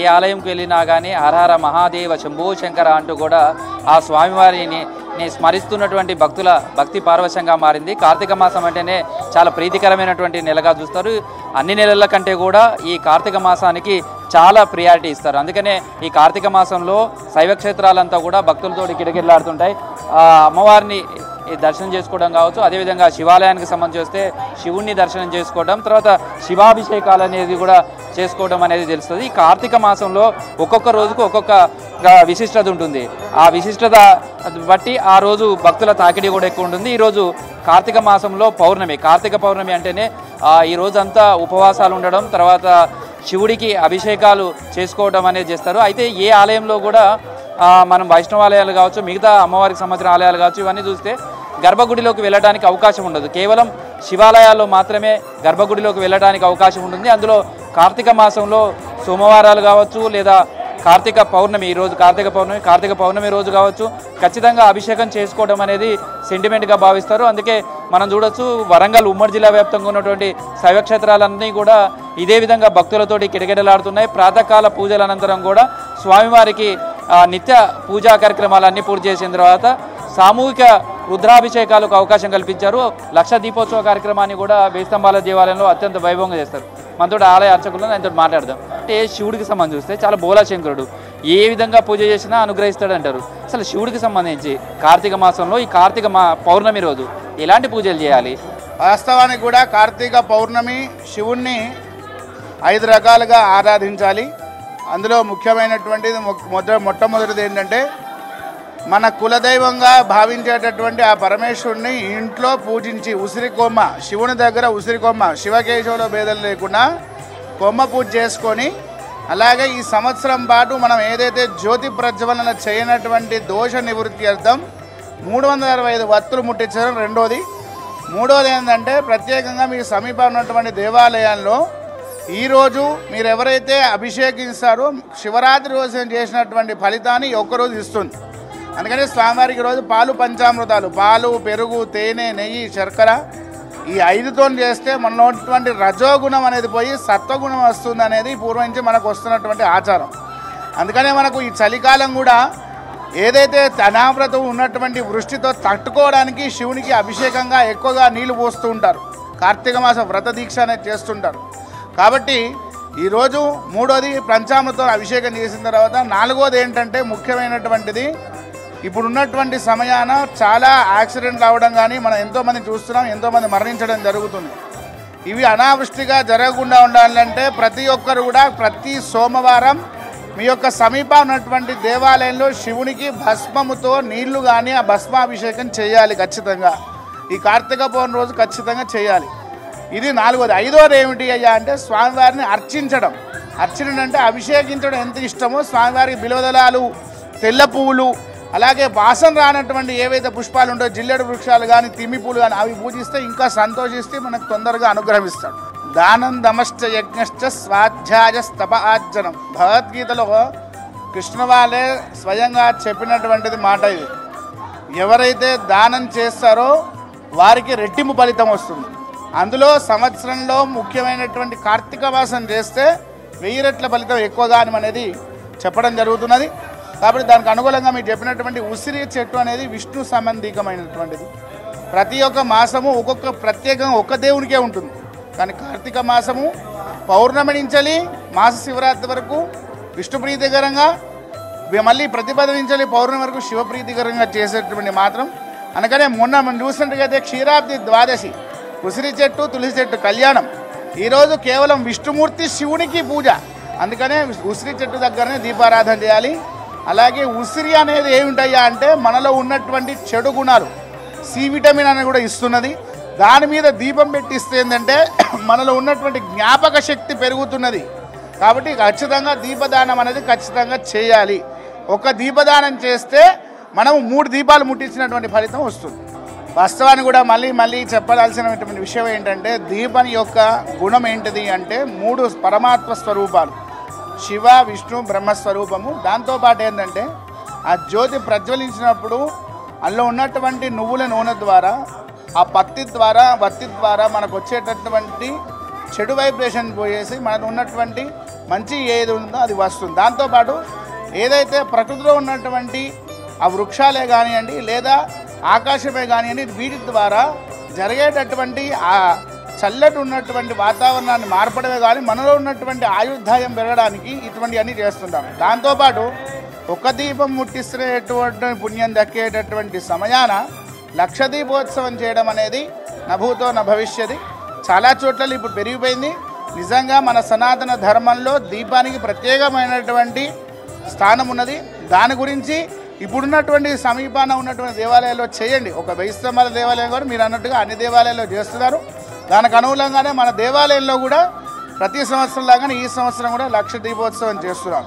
ఏ ఆలయంకి వెళ్ళినా కానీ హరహర మహాదేవ శంభో శంకర అంటూ కూడా ఆ స్వామివారిని స్మరిస్తున్నటువంటి భక్తుల భక్తి పారవశ్యంగా మారింది. కార్తీక మాసం అంటేనే చాలా ప్రీతికరమైనటువంటి నెలగా చూస్తారు. అన్ని నెలల కంటే కూడా ఈ కార్తీక మాసానికి చాలా ప్రియారిటీ ఇస్తారు. అందుకనే ఈ కార్తీక మాసంలో శైవ క్షేత్రాలంతా కూడా భక్తులతో కిటకిటలాడుతుంటాయి. అమ్మవారిని దర్శనం చేసుకోవడం కావచ్చు, అదేవిధంగా శివాలయానికి సంబంధించి వస్తే శివుణ్ణి దర్శనం చేసుకోవడం, తర్వాత శివాభిషేకాలు అనేది కూడా చేసుకోవడం అనేది తెలుస్తుంది. ఈ కార్తీక మాసంలో ఒక్కొక్క రోజుకు ఒక్కొక్క విశిష్టత ఉంటుంది. ఆ విశిష్టత బట్టి ఆ రోజు భక్తుల తాకిడి కూడా ఎక్కువ ఉంటుంది. ఈరోజు కార్తీక మాసంలో పౌర్ణమి. కార్తీక పౌర్ణమి అంటేనే ఈ రోజంతా ఉపవాసాలు ఉండడం, తర్వాత శివుడికి అభిషేకాలు చేసుకోవడం అనేది చేస్తారు. అయితే ఏ ఆలయంలో కూడా మనం వైష్ణవాలయాలు కావచ్చు, మిగతా అమ్మవారికి సంబంధించిన ఆలయాలు కావచ్చు, ఇవన్నీ చూస్తే గర్భగుడిలోకి వెళ్ళడానికి అవకాశం ఉండదు. కేవలం శివాలయాల్లో మాత్రమే గర్భగుడిలోకి వెళ్ళడానికి అవకాశం ఉంటుంది. అందులో కార్తీక మాసంలో సోమవారాలు కావచ్చు, లేదా కార్తీక పౌర్ణమి, ఈరోజు కార్తీక పౌర్ణమి రోజు కావచ్చు, ఖచ్చితంగా అభిషేకం చేసుకోవడం అనేది సెంటిమెంట్గా భావిస్తారు. అందుకే మనం చూడొచ్చు, వరంగల్ ఉమ్మడి జిల్లా వ్యాప్తంగా ఉన్నటువంటి శైవక్షేత్రాలన్నీ కూడా ఇదే విధంగా భక్తులతోటి కిటకిటలాడుతున్నాయి. ప్రాతకాల పూజల అనంతరం కూడా స్వామివారికి నిత్య పూజా కార్యక్రమాలన్నీ పూర్తి చేసిన తర్వాత సామూహిక రుద్రాభిషేకాలకు అవకాశం కల్పించారు. లక్ష దీపోత్సవ కార్యక్రమాన్ని కూడా వేస్తంబాల దేవాలయంలో అత్యంత వైభవంగా చేస్తారు. మనతో ఆలయ అర్చకులు ఆయనతో మాట్లాడదాం. అంటే శివుడికి సంబంధించి చూస్తే చాలా బోలాశంకరుడు, ఏ విధంగా పూజ చేసినా అనుగ్రహిస్తాడు అంటారు. అసలు శివుడికి సంబంధించి కార్తీక మాసంలో ఈ కార్తీక పౌర్ణమి రోజు ఎలాంటి పూజలు చేయాలి? వాస్తవానికి కూడా కార్తీక పౌర్ణమి శివుణ్ణి 5 రకాలుగా ఆరాధించాలి. అందులో ముఖ్యమైనటువంటిది మొట్టమొదటిది ఏంటంటే, మన కులదైవంగా భావించేటటువంటి ఆ పరమేశ్వరుని ఇంట్లో పూజించి ఉసిరికొమ్మ, శివుని దగ్గర ఉసిరికొమ్మ, శివకేశవుల భేదం లేకుండా కొమ్మ పూజ చేసుకొని, అలాగే ఈ సంవత్సరం పాటు మనం ఏదైతే జ్యోతి ప్రజ్వలన చేయనటువంటి దోష నివృత్తి అర్థం 365 వత్తులు ముట్టించడం రెండోది. మూడోది ఏంటంటే, ప్రత్యేకంగా మీ సమీపంలో ఉన్నటువంటి దేవాలయాల్లో ఈరోజు మీరు ఎవరైతే అభిషేకిస్తారో శివరాత్రి రోజు చేసినటువంటి ఫలితాన్ని ఒక్కరోజు ఇస్తుంది. అందుకని స్వామివారికి రోజు పాలు పంచామృతాలు, పాలు, పెరుగు, తేనె, నెయ్యి, శర్కర, ఈ 5తో చేస్తే మనలో ఉన్నటువంటి రజోగుణం అనేది పోయి సత్వగుణం వస్తుంది అనేది పూర్వం నుంచి మనకు వస్తున్నటువంటి ఆచారం. అందుకనే మనకు ఈ చలికాలం కూడా ఏదైతే అనావ్రతం ఉన్నటువంటి వృష్టితో తట్టుకోవడానికి శివునికి అభిషేకంగా ఎక్కువగా నీళ్లు పోస్తూ ఉంటారు. కార్తీక మాస వ్రత దీక్ష అనేది చేస్తుంటారు. కాబట్టి ఈరోజు మూడోది పంచామృతం అభిషేకం చేసిన తర్వాత, నాలుగోది ఏంటంటే ముఖ్యమైనటువంటిది, ఇప్పుడున్నటువంటి సమయాన చాలా యాక్సిడెంట్లు అవ్వడం కానీ మనం ఎంతోమంది చూస్తున్నాం, ఎంతోమంది మరణించడం జరుగుతుంది. ఇవి అనావృష్టిగా జరగకుండా ఉండాలంటే ప్రతి ఒక్కరు కూడా ప్రతి సోమవారం మీ యొక్క సమీప ఉన్నటువంటి దేవాలయంలో శివునికి భస్మముతో నీళ్లు కానీ ఆ భస్మాభిషేకం చేయాలి ఖచ్చితంగా. ఈ కార్తీక పౌర్ణమి రోజు ఖచ్చితంగా చేయాలి. ఇది నాలుగోది. ఐదోది ఏమిటి అయ్యా అంటే స్వామివారిని అర్చించడం. అర్చన అంటే అభిషేకించడం ఎంత ఇష్టమో స్వామివారికి బిల్వదళాలు, తెల్ల పువ్వులు, అలాగే వాసన రానటువంటి ఏవైతే పుష్పాలు ఉంటాయో జిల్లెడు వృక్షాలు కానీ, తిమ్మి పూలు కానీ, అవి పూజిస్తే ఇంకా సంతోషిస్తే మనకు తొందరగా అనుగ్రహిస్తాడు. దానం దమశ్చ యజ్ఞశ్చ స్వాధ్యాయ స్తప ఆర్జనం. భగవద్గీతలో కృష్ణవాలే స్వయంగా చెప్పినటువంటిది మాట ఇది. ఎవరైతే దానం చేస్తారో వారికి రెట్టింపు ఫలితం వస్తుంది. అందులో సంవత్సరంలో ముఖ్యమైనటువంటి కార్తీక మాసం చేస్తే 1000 రెట్ల ఫలితం ఎక్కువగా అనేది చెప్పడం జరుగుతున్నది. కాబట్టి దానికి అనుకూలంగా మీరు చెప్పినటువంటి ఉసిరి చెట్టు అనేది విష్ణు సంబంధికమైనటువంటిది. ప్రతి ఒక్క మాసము ఒక్కొక్క ప్రత్యేకంగా ఒక్క దేవునికే ఉంటుంది. కానీ కార్తీక మాసము పౌర్ణమి నుంచి మాస శివరాత్రి వరకు విష్ణు ప్రీతికరంగా, మళ్ళీ ప్రతిపదించాలి పౌర్ణమి వరకు శివప్రీతికరంగా చేసేటువంటి మాత్రం. అందుకనే మొన్న మనం చూసినట్టుగా అయితే క్షీరాబ్ది ద్వాదశి, ఉసిరి చెట్టు, తులసి చెట్టు కళ్యాణం. ఈరోజు కేవలం విష్ణుమూర్తి శివునికి పూజ. అందుకనే ఉసిరి చెట్టు దగ్గరనే దీపారాధన చేయాలి. అలాగే ఉసిరి అనేది ఏమిటయ్యా అంటే మనలో ఉన్నటువంటి చెడు గుణాలు, సి విటమిన్ అని కూడా ఇస్తున్నది. దాని మీద దీపం పెట్టిస్తే ఏంటంటే మనలో ఉన్నటువంటి జ్ఞాపక శక్తి పెరుగుతున్నది. కాబట్టి ఖచ్చితంగా దీపదానం అనేది ఖచ్చితంగా చేయాలి. ఒక దీపదానం చేస్తే మనం 3 దీపాలు ముట్టించినటువంటి ఫలితం వస్తుంది. వాస్తవాన్ని కూడా మళ్ళీ చెప్పాల్సినటువంటి విషయం ఏంటంటే, దీపం యొక్క గుణం ఏంటిది అంటే 3 పరమాత్మ స్వరూపాలు, శివ, విష్ణు, బ్రహ్మస్వరూపము. దాంతోపాటు ఏంటంటే ఆ జ్యోతి ప్రజ్వలించినప్పుడు అందులో ఉన్నటువంటి నువ్వుల నూనె ద్వారా, ఆ వత్తి ద్వారా మనకు వచ్చేటటువంటి చెడు వైబ్రేషన్ పోయేసి మనకు ఉన్నటువంటి మంచి ఏది ఉందో అది వస్తుంది. దాంతోపాటు ఏదైతే ప్రకృతిలో ఉన్నటువంటి ఆ వృక్షాలే కానివ్వండి లేదా ఆకాశమే కానివ్వండి వీటి ద్వారా జరిగేటటువంటి ఆ చల్లటి ఉన్నటువంటి వాతావరణాన్ని మార్పడమే కానీ మనలో ఉన్నటువంటి ఆయుర్దాయం పెరగడానికి ఇటువంటి అన్నీ చేస్తుంటాం. దాంతోపాటు ఒక దీపం ముట్టిస్తున్నటువంటి పుణ్యం దక్కేటటువంటి సమయాన లక్ష దీపోత్సవం చేయడం అనేది నభూతో నభవిష్యది. చాలా చోట్ల ఇప్పుడు పెరిగిపోయింది. నిజంగా మన సనాతన ధర్మంలో దీపానికి ప్రత్యేకమైనటువంటి స్థానం ఉన్నది. దాని గురించి ఇప్పుడున్నటువంటి సమీపాన ఉన్నటువంటి దేవాలయాల్లో చేయండి. ఒక 1000 స్తంభాల దేవాలయం కూడా మీరు అన్నట్టుగా అన్ని దేవాలయాల్లో చేస్తున్నారు. దానికి అనుకూలంగానే మన దేవాలయంలో కూడా ప్రతి సంవత్సరం లాగానే ఈ సంవత్సరం కూడా లక్ష దీపోత్సవం చేస్తున్నాం.